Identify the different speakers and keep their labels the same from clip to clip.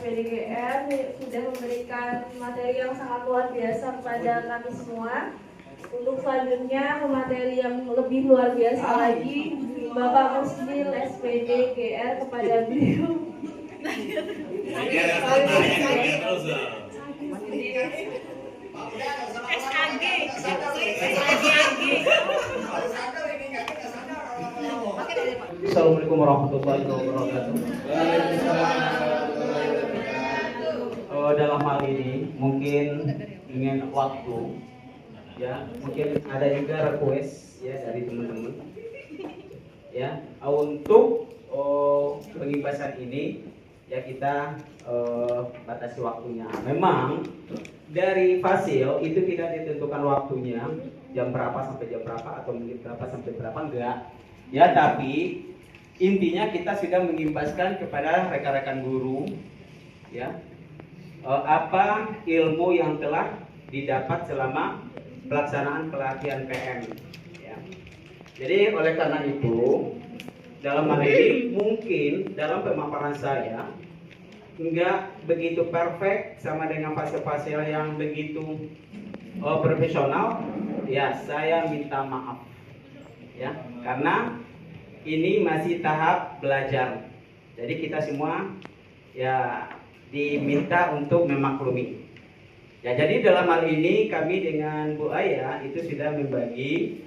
Speaker 1: SPDGR sudah memberikan materi yang sangat luar biasa kepada kami semua. Untuk selanjutnya materi yang lebih luar biasa lagi, Bapak Musnil SPDGR kepada beliau.
Speaker 2: Assalamualaikum warahmatullahi wabarakatuh. Dalam hal ini mungkin dengan waktu, ya mungkin ada juga request ya dari teman-teman, ya untuk pengibasan ini ya kita batasi waktunya. Memang dari Fasil itu tidak ditentukan waktunya jam berapa sampai jam berapa atau menit berapa sampai berapa, enggak. Ya, tapi intinya kita sudah mengimbaskan kepada rekan-rekan guru ya apa ilmu yang telah didapat selama pelaksanaan pelatihan PM ya. Jadi oleh karena itu dalam hal ini mungkin dalam pemaparan saya enggak begitu perfect sama dengan fase-fase yang begitu profesional ya, saya minta maaf ya, karena ini masih tahap belajar. Jadi kita semua ya diminta untuk memaklumi. Ya, jadi dalam hal ini kami dengan Bu Aya itu sudah membagi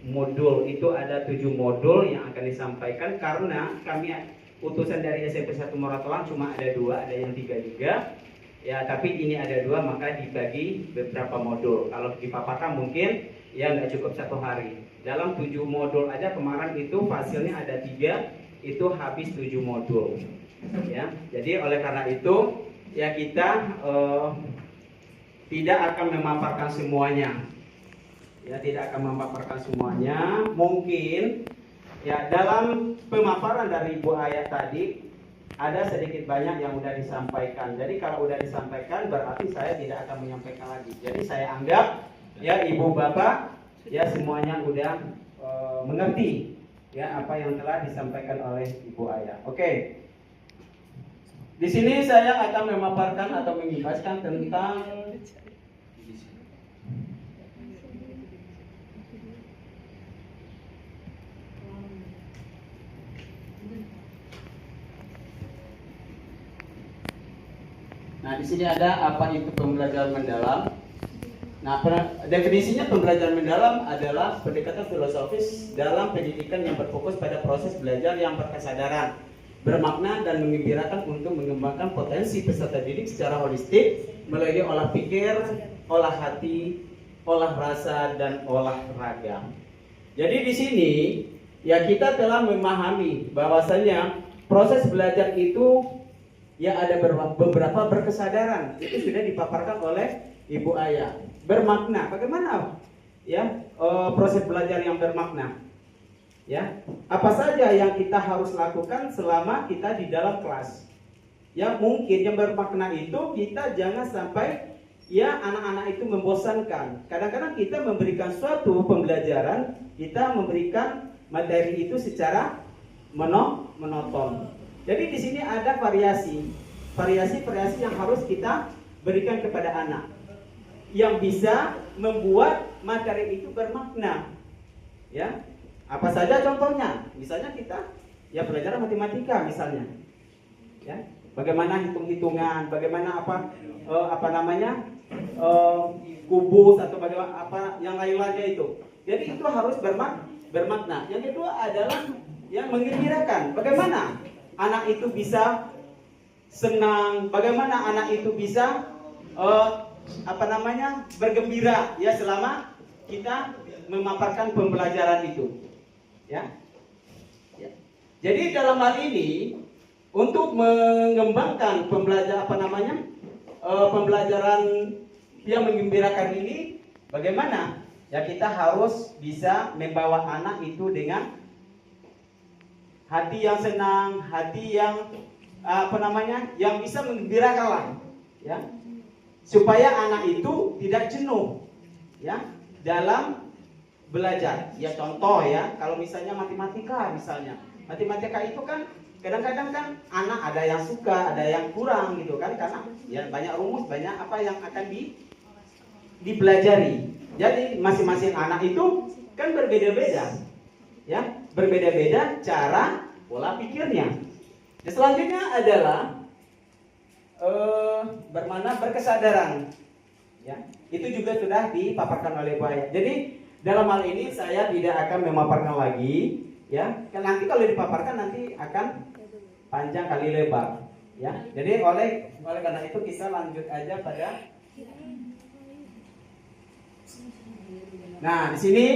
Speaker 2: modul. Itu ada 7 modul yang akan disampaikan karena kami utusan dari SMP 1 Moratawang cuma ada 2, ada yang 3 juga. Ya, tapi ini ada 2 maka dibagi beberapa modul. Kalau dipaparkan mungkin ya nggak cukup 1 hari. Dalam 7 modul aja kemarin itu hasilnya ada 3, itu habis 7 modul. Ya, jadi oleh karena itu ya kita tidak akan memaparkan semuanya. Ya, tidak akan memaparkan semuanya. Mungkin ya dalam pemaparan dari Bu Aya tadi ada sedikit banyak yang sudah disampaikan. Jadi kalau sudah disampaikan berarti saya tidak akan menyampaikan lagi. Jadi saya anggap ya Ibu Bapak ya semuanya sudah mengerti ya apa yang telah disampaikan oleh Ibu Aya. Oke. Di sini saya akan memaparkan atau mengimbaskan tentang di sini ada apa itu pembelajaran mendalam. Nah, definisinya pembelajaran mendalam adalah pendekatan filosofis dalam pendidikan yang berfokus pada proses belajar yang berkesadaran, bermakna dan menggembirakan untuk mengembangkan potensi peserta didik secara holistik melalui olah pikir, olah hati, olah rasa dan olah raga. Jadi di sini ya kita telah memahami bahwasanya proses belajar itu ya ada beberapa berkesadaran. Itu sudah dipaparkan oleh Ibu Aya. Bermakna, bagaimana ya proses belajar yang bermakna? Ya, apa saja yang kita harus lakukan selama kita di dalam kelas? Ya, mungkin yang bermakna itu kita jangan sampai ya anak-anak itu membosankan. Kadang-kadang kita memberikan suatu pembelajaran, kita memberikan materi itu secara monoton. Jadi di sini ada variasi yang harus kita berikan kepada anak, yang bisa membuat materi itu bermakna. Ya, apa saja contohnya? Misalnya kita ya belajar matematika misalnya. Ya, bagaimana hitung-hitungan, bagaimana kubus atau bagaimana apa yang lain-lainnya itu. Jadi itu harus bermakna. Yang kedua adalah yang menggembirakan. Bagaimana anak itu bisa senang, bagaimana anak itu bisa bergembira ya selama kita memaparkan pembelajaran itu. Ya. Jadi dalam hal ini untuk mengembangkan pembelajaran yang menggembirakan ini, bagaimana? Ya kita harus bisa membawa anak itu dengan hati yang senang, hati yang yang bisa menggembirakan lah, ya. Supaya anak itu tidak jenuh, ya, dalam belajar. Ya contoh ya, kalau misalnya matematika itu kan kadang-kadang kan anak ada yang suka, ada yang kurang gitu kan, karena ya banyak rumus, banyak apa yang akan dipelajari. Jadi masing-masing anak itu kan berbeda-beda, ya, berbeda-beda cara pola pikirnya. Dan selanjutnya adalah berkesadaran, ya, itu juga sudah dipaparkan oleh Pak Ayat. Jadi dalam hal ini saya tidak akan memaparkan lagi, ya, kan nanti kalau dipaparkan nanti akan panjang kali lebar, ya. Jadi oleh karena itu kita lanjut aja pada. Nah, di sini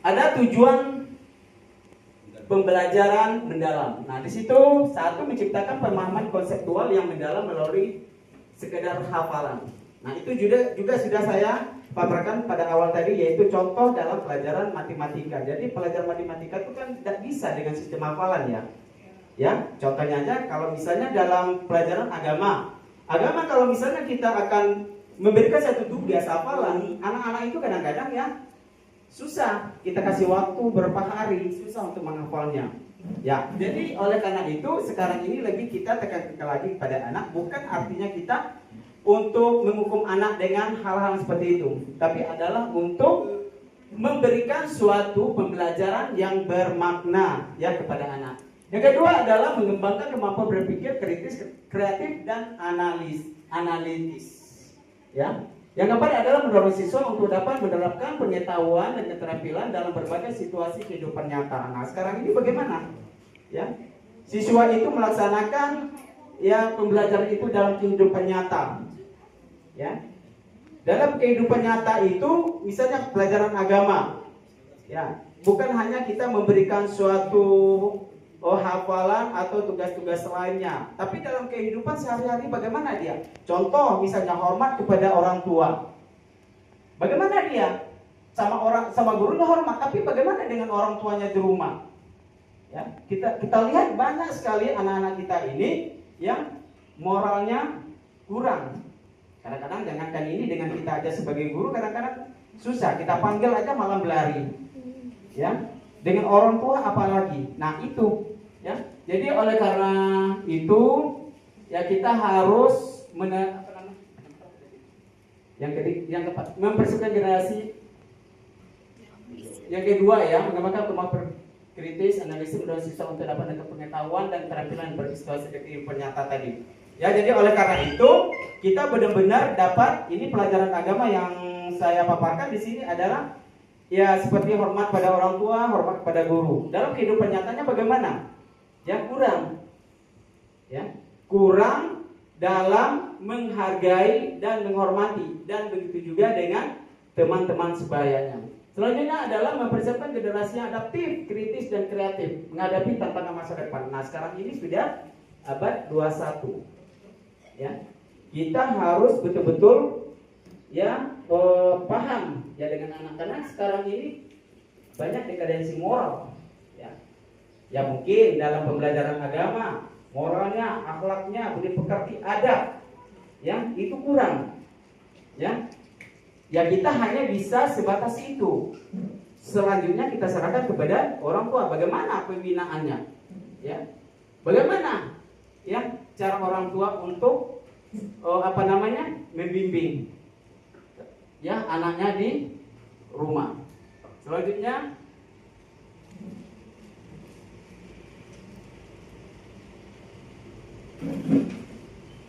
Speaker 2: ada tujuan pembelajaran mendalam. Nah, di situ satu menciptakan pemahaman konseptual yang mendalam melalui sekedar hafalan. Nah, itu juga sudah saya paparkan pada awal tadi, yaitu contoh dalam pelajaran matematika. Jadi pelajaran matematika itu kan tidak bisa dengan sistem hafalan, ya. Ya, contohnya aja kalau misalnya dalam pelajaran agama kalau misalnya kita akan memberikan satu tugas hafalan, anak-anak itu kadang-kadang ya susah, kita kasih waktu berapa hari, susah untuk menghafalnya. Ya, jadi oleh karena itu sekarang ini lebih kita tekankan lagi pada anak, bukan artinya kita untuk menghukum anak dengan hal-hal seperti itu, tapi adalah untuk memberikan suatu pembelajaran yang bermakna ya kepada anak. Yang kedua adalah mengembangkan kemampuan berpikir kritis, kreatif, dan analitis. Ya. Yang keempat adalah mendorong siswa untuk dapat menerapkan pengetahuan dan keterampilan dalam berbagai situasi kehidupan nyata. Nah, sekarang ini bagaimana? Ya, siswa itu melaksanakan ya pembelajaran itu dalam kehidupan nyata. Ya, dalam kehidupan nyata itu, misalnya pelajaran agama. Ya, bukan hanya kita memberikan suatu hafalan atau tugas-tugas lainnya, tapi dalam kehidupan sehari-hari bagaimana dia? Contoh misalnya hormat kepada orang tua. Bagaimana dia? Sama gurunya hormat, tapi bagaimana dengan orang tuanya di rumah? Ya, kita lihat banyak sekali anak-anak kita ini yang moralnya kurang. Kadang-kadang jangankan ini, dengan kita aja sebagai guru kadang-kadang susah, kita panggil aja malah berlari. Ya, dengan orang tua apalagi. Nah, itu ya. Jadi oleh karena itu ya kita harus yang keempat, mempersiapkan generasi. Yang kedua ya, mengembangkan kemampuan kritis, analisis, mendorong siswa untuk dapat mendapat pengetahuan dan keterampilan bersituasi kehidupan nyata tadi. Ya, jadi oleh karena itu kita benar-benar dapat, ini pelajaran agama yang saya paparkan di sini adalah ya seperti hormat pada orang tua, hormat pada guru. Dalam kehidupan nyatanya bagaimana? Ya kurang. Ya, kurang dalam menghargai dan menghormati, dan begitu juga dengan teman-teman sebayanya. Selanjutnya adalah mempersiapkan generasi yang adaptif, kritis, dan kreatif menghadapi tantangan masa depan. Nah, sekarang ini sudah abad 21. Ya, kita harus betul-betul ya paham ya dengan anak-anak sekarang ini banyak dekadensi moral. Ya mungkin dalam pembelajaran agama moralnya, akhlaknya, budi pekerti, adab, ya itu kurang. Ya kita hanya bisa sebatas itu. Selanjutnya kita serahkan kepada orang tua. Bagaimana pembinaannya? Ya, bagaimana? Ya cara orang tua untuk membimbing ya anaknya di rumah. Selanjutnya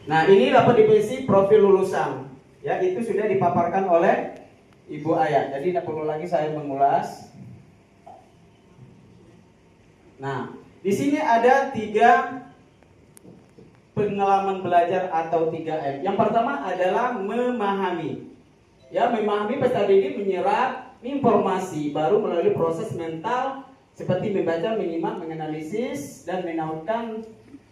Speaker 2: nah ini dapat definisi profil lulusan. Ya itu sudah dipaparkan oleh Ibu Ayat. Jadi tidak perlu lagi saya mengulas. Nah di sini ada 3 pengalaman belajar atau 3M. Yang pertama adalah memahami. Ya, memahami peserta didik menyerap informasi baru melalui proses mental seperti membaca, menyimak, menganalisis, dan menautkan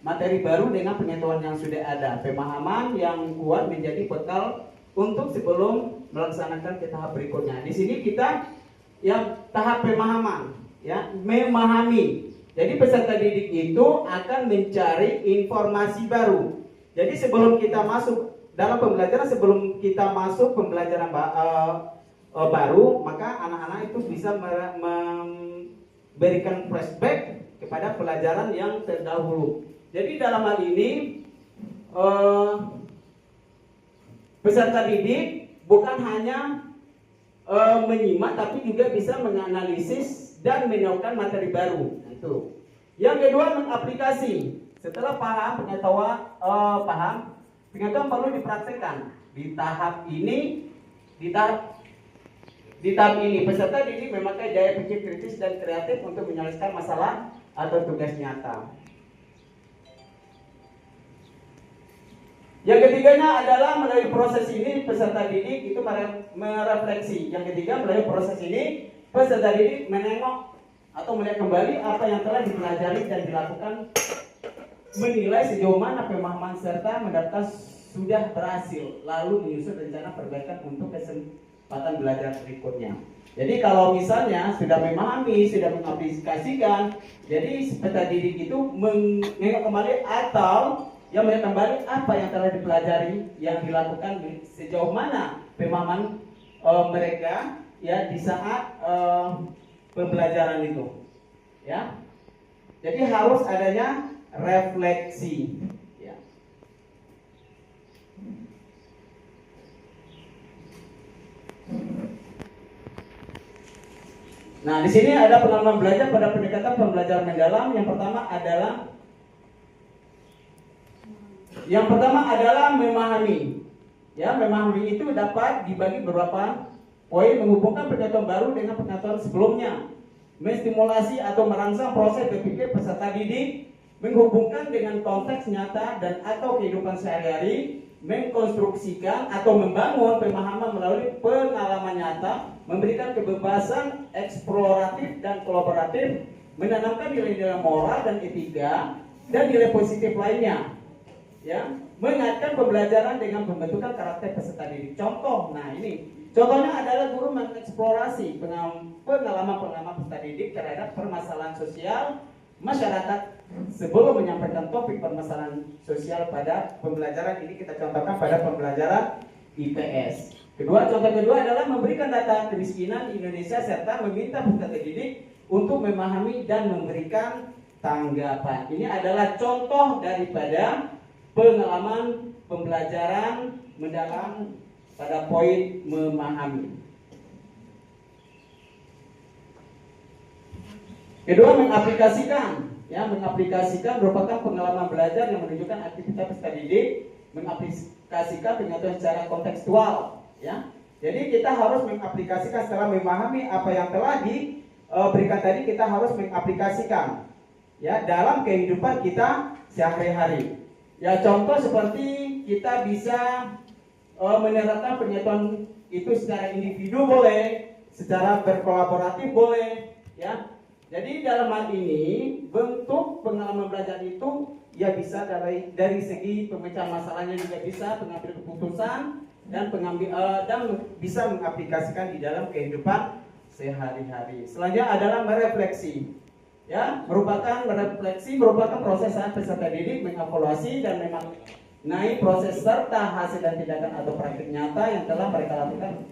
Speaker 2: materi baru dengan pengetahuan yang sudah ada. Pemahaman yang kuat menjadi bekal untuk sebelum melaksanakan ke tahap berikutnya. Di sini kita yang tahap pemahaman, ya, memahami. Jadi peserta didik itu akan mencari informasi baru. Jadi sebelum kita masuk dalam pembelajaran, sebelum kita masuk pembelajaran baru, maka anak-anak itu bisa memberikan flashback kepada pelajaran yang terdahulu. Jadi dalam hal ini peserta didik bukan hanya menyimak, tapi juga bisa menganalisis dan menemukan materi baru. Itu. Yang kedua, mengaplikasi. Setelah paham pengetahuan, pengetahuan perlu dipraktekkan. Di tahap ini peserta didik memakai daya pikir kritis dan kreatif untuk menyelesaikan masalah atau tugas nyata. Yang ketiganya adalah melalui proses ini peserta didik itu merefleksi. Yang ketiga, melalui proses ini peserta didik menengok atau melihat kembali apa yang telah dipelajari dan dilakukan, menilai sejauh mana pemahaman serta mendapatkan sudah berhasil, lalu menyusun rencana perbaikan untuk kesempatan belajar berikutnya. Jadi kalau misalnya sudah memahami, sudah mengaplikasikan, jadi peserta didik itu menengok kembali atau yang melihat kembali apa yang telah dipelajari, yang dilakukan sejauh mana pemahaman mereka ya di saat pembelajaran itu, ya. Jadi harus adanya refleksi. Ya. Nah, di sini ada pengalaman belajar pada pendekatan pembelajaran mendalam. Yang pertama adalah memahami. Ya, memahami itu dapat dibagi beberapa poin: menghubungkan pengetahuan baru dengan pengetahuan sebelumnya, menstimulasi atau merangsang proses berpikir peserta didik, menghubungkan dengan konteks nyata dan atau kehidupan sehari-hari, mengkonstruksikan atau membangun pemahaman melalui pengalaman nyata, memberikan kebebasan eksploratif dan kolaboratif, menanamkan nilai-nilai moral dan etika dan nilai positif lainnya. Ya, mengaitkan pembelajaran dengan pembentukan karakter peserta didik. Contoh, nah ini contohnya adalah guru mengeksplorasi pengalaman-pengalaman peserta didik terhadap permasalahan sosial masyarakat sebelum menyampaikan topik permasalahan sosial pada pembelajaran ini. Kita contohkan pada pembelajaran IPS. Contoh kedua adalah memberikan data kemiskinan di Indonesia serta meminta peserta didik untuk memahami dan memberikan tanggapan. Ini adalah contoh daripada pengalaman pembelajaran mendalam pada poin memahami. Kedua, mengaplikasikan. Ya, mengaplikasikan merupakan pengalaman belajar yang menunjukkan aktivitas peserta didik mengaplikasikan pengetahuan secara kontekstual. Ya, jadi kita harus mengaplikasikan setelah memahami apa yang telah diberikan tadi, kita harus mengaplikasikan ya dalam kehidupan kita sehari-hari. Ya, contoh seperti kita bisa menerapkan pengetahuan itu secara individu boleh, secara berkolaboratif boleh, ya. Jadi dalam hal ini bentuk pengalaman belajar itu ya bisa dari segi pemecahan masalahnya juga bisa, pengambil keputusan dan bisa mengaplikasikan di dalam kehidupan sehari-hari. Selanjutnya adalah merefleksi. Ya, merupakan proses saat peserta didik mengevaluasi dan memaknai proses serta hasil dan tindakan atau praktik nyata yang telah mereka lakukan.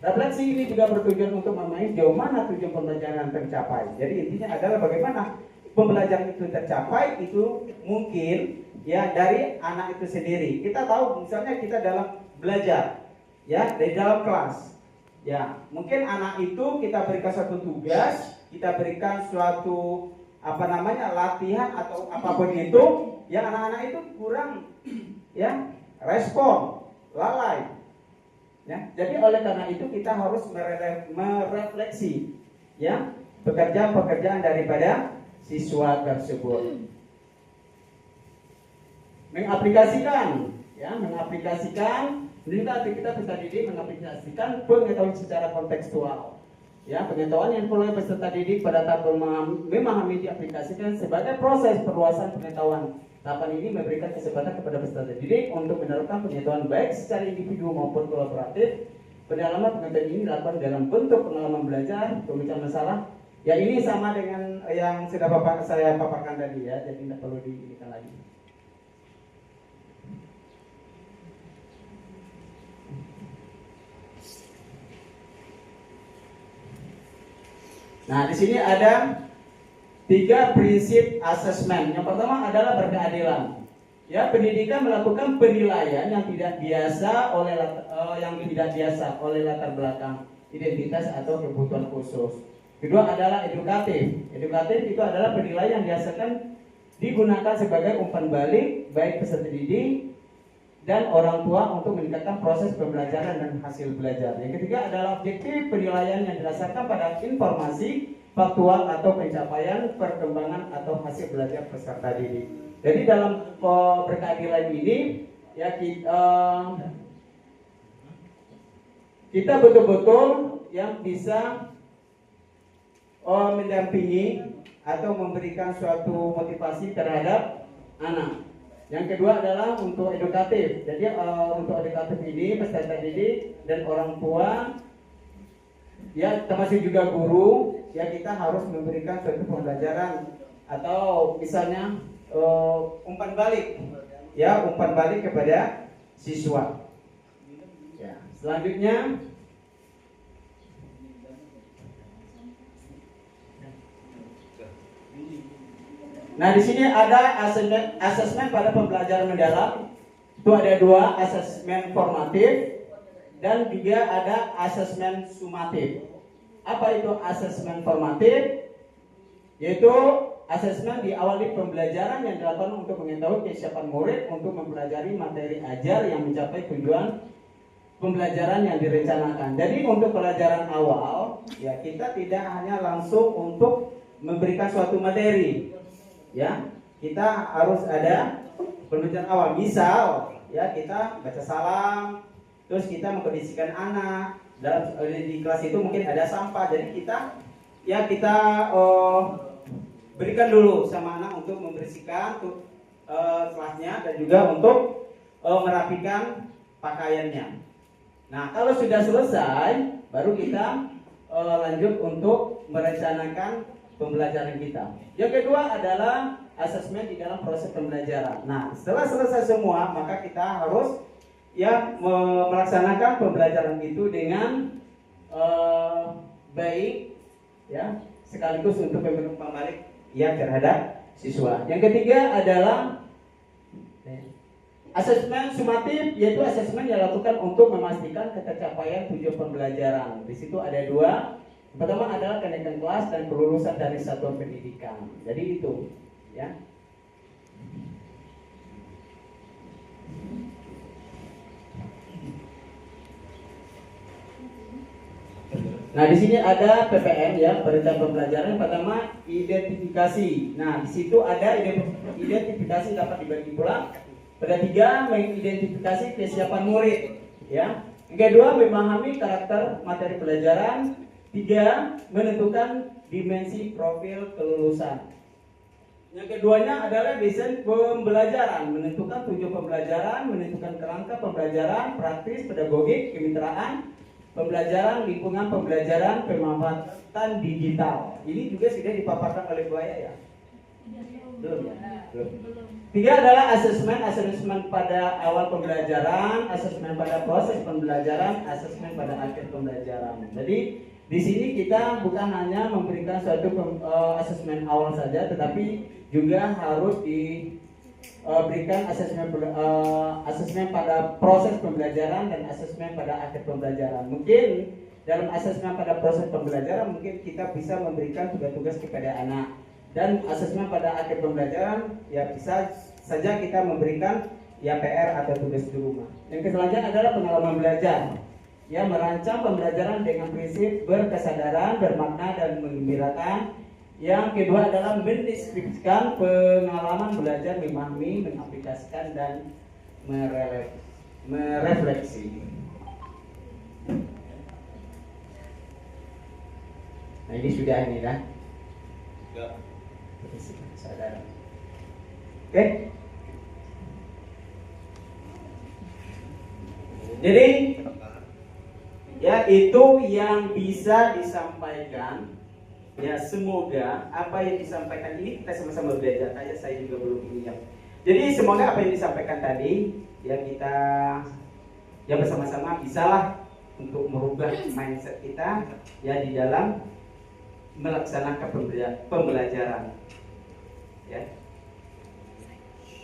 Speaker 2: Refleksi ini juga bertujuan untuk memahami jauh mana tujuan pembelajaran tercapai. Jadi intinya adalah bagaimana pembelajaran itu tercapai itu mungkin ya dari anak itu sendiri. Kita tahu misalnya kita dalam belajar ya dari dalam kelas. Ya, mungkin anak itu kita berikan suatu tugas, kita berikan suatu latihan atau apapun itu, yang anak-anak itu kurang ya respon, lalai. Ya, jadi oleh karena itu kita harus merefleksi ya pekerjaan daripada siswa tersebut. Mengaplikasikan kita peserta didik mengaplikasikan pengetahuan secara kontekstual. Ya, pengetahuan yang perlu peserta didik pada tahap memahami diaplikasikan sebagai proses perluasan pengetahuan. Tahapan ini memberikan kesempatan kepada peserta didik untuk menerapkan pengetahuan baik secara individu maupun kolaboratif. Pendalaman pengetahuan ini dilakukan dalam bentuk pengalaman belajar, pemecahan masalah. Ya, ini sama dengan yang sudah saya paparkan tadi ya, jadi tidak perlu diingatkan lagi. Nah, di sini ada 3 prinsip asesmen. Yang pertama adalah berkeadilan. Ya, pendidikan melakukan penilaian yang tidak biasa oleh latar belakang, identitas atau kebutuhan khusus. Kedua adalah edukatif. Edukatif itu adalah penilaian yang biasakan digunakan sebagai umpan balik baik peserta didik dan orang tua untuk meningkatkan proses pembelajaran dan hasil belajar. Yang ketiga adalah objektif, penilaian yang didasarkan pada informasi faktual atau pencapaian, perkembangan atau hasil belajar peserta didik. Jadi dalam berkeadilan ini ya kita betul-betul yang bisa mendampingi atau memberikan suatu motivasi terhadap anak. Yang kedua adalah untuk edukatif. Jadi untuk edukatif ini peserta didik dan orang tua ya termasuk juga guru ya kita harus memberikan suatu pembelajaran atau misalnya umpan balik kepada siswa. Ya, selanjutnya nah di sini ada asesmen pada pembelajaran mendalam. Itu ada 2, asesmen formatif dan juga ada asesmen sumatif. Apa itu asesmen formatif? Yaitu asesmen diawali pembelajaran yang dilakukan untuk mengetahui kesiapan murid untuk mempelajari materi ajar yang mencapai tujuan pembelajaran yang direncanakan. Jadi untuk pelajaran awal, ya kita tidak hanya langsung untuk memberikan suatu materi, ya kita harus ada pembelajaran awal. Misal, ya kita baca salam, terus kita mengkondisikan anak. Dalam di kelas itu mungkin ada sampah, jadi kita berikan dulu sama anak untuk membersihkan kelasnya dan juga untuk merapikan pakaiannya. Nah, kalau sudah selesai, baru kita lanjut untuk merencanakan pembelajaran kita. Yang kedua adalah asesmen di dalam proses pembelajaran. Nah, setelah selesai semua, maka kita harus melaksanakan pembelajaran itu dengan baik, ya, sekaligus untuk memberi umpan balik ya terhadap siswa. Yang ketiga adalah asesmen sumatif, yaitu asesmen yang dilakukan untuk memastikan tercapaian tujuan pembelajaran. Di situ ada 2. Yang pertama adalah kenaikan kelas dan kelulusan dari satuan pendidikan. Jadi itu, ya. Nah, di sini ada PPM ya, perintah pembelajaran. Pertama, identifikasi. Nah, di situ ada identifikasi dapat dibagi pulang. Pada 3, mengidentifikasi kesiapan murid, ya. Yang kedua, memahami karakter materi pelajaran. 3, menentukan dimensi profil kelulusan. Yang keduanya adalah desain pembelajaran, menentukan tujuan pembelajaran, menentukan kerangka pembelajaran, praktis, pedagogik, kemitraan, pembelajaran, lingkungan pembelajaran, pemanfaatan digital. Ini juga sudah dipaparkan oleh Buaya ya? Belum ya? Belum. 3 adalah asesmen pada awal pembelajaran, asesmen pada proses pembelajaran, asesmen pada akhir pembelajaran. Jadi di sini kita bukan hanya memberikan suatu asesmen awal saja, tetapi juga harus berikan asesmen pada proses pembelajaran dan asesmen pada akhir pembelajaran. Mungkin dalam asesmen pada proses pembelajaran mungkin kita bisa memberikan tugas-tugas kepada anak, dan asesmen pada akhir pembelajaran ya bisa saja kita memberikan ya PR atau tugas di rumah. Yang selanjutnya adalah pengalaman belajar. Ya, merancang pembelajaran dengan prinsip berkesadaran, bermakna dan menggembirakan. Yang kedua adalah mendeskripsikan pengalaman belajar, memahami, mengaplikasikan dan merefleksi. Nah, ini sudah ini dah. Kesadaran. Oke. Jadi ya itu yang bisa disampaikan. Ya, semoga apa yang disampaikan ini kita sama-sama belajar. Kayak saya juga belum ingat. Jadi semoga apa yang disampaikan tadi ya kita ya bersama-sama bisalah untuk merubah mindset kita ya di dalam melaksanakan pembelajaran. Ya.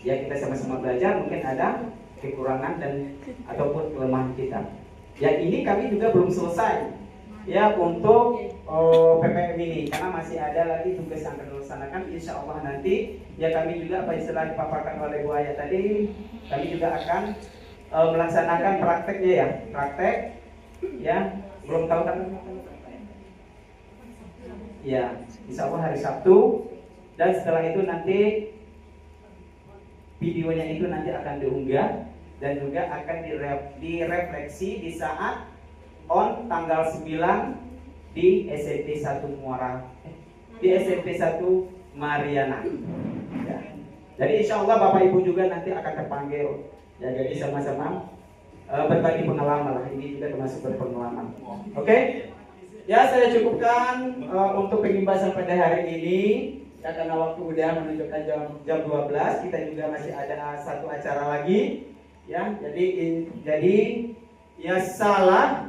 Speaker 2: Ya, kita sama-sama belajar, mungkin ada kekurangan dan ataupun kelemahan kita. Ya, ini kami juga belum selesai ya untuk PPM ini, karena masih ada lagi tugas yang akan dilaksanakan. Insya Allah nanti ya kami juga apa istilah dipaparkan oleh Bu Aya tadi, kami juga akan melaksanakan prakteknya ya, praktek ya, belum tahu kan ya, insya Allah hari Sabtu, dan setelah itu nanti videonya itu nanti akan diunggah dan juga akan direfleksi di saat on tanggal 9 di SMP 1 Muara, di SMP 1 Mariana. Ya. Jadi insya Allah Bapak Ibu juga nanti akan terpanggil. Ya, jadi sama-sama berbagi pengalaman lah. Ini juga termasuk berpengalaman. Oke? Ya, saya cukupkan untuk pembahasan pada hari ini. Ya, karena waktu udah menunjukkan jam 12, kita juga masih ada satu acara lagi. Ya, jadi ya salah.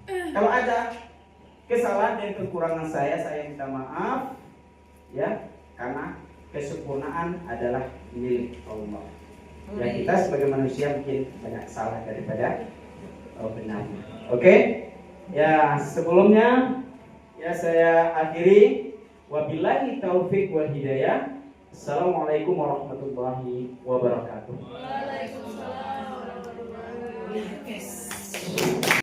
Speaker 2: Kalau ada kesalahan dan kekurangan saya minta maaf ya, karena kesempurnaan adalah milik Allah. Ya, kita sebagai manusia mungkin banyak salah daripada benar. Oke? Ya, sebelumnya ya saya akhiri, wabillahi taufik wal hidayah. Assalamualaikum warahmatullahi wabarakatuh.
Speaker 1: Waalaikumsalam warahmatullahi wabarakatuh.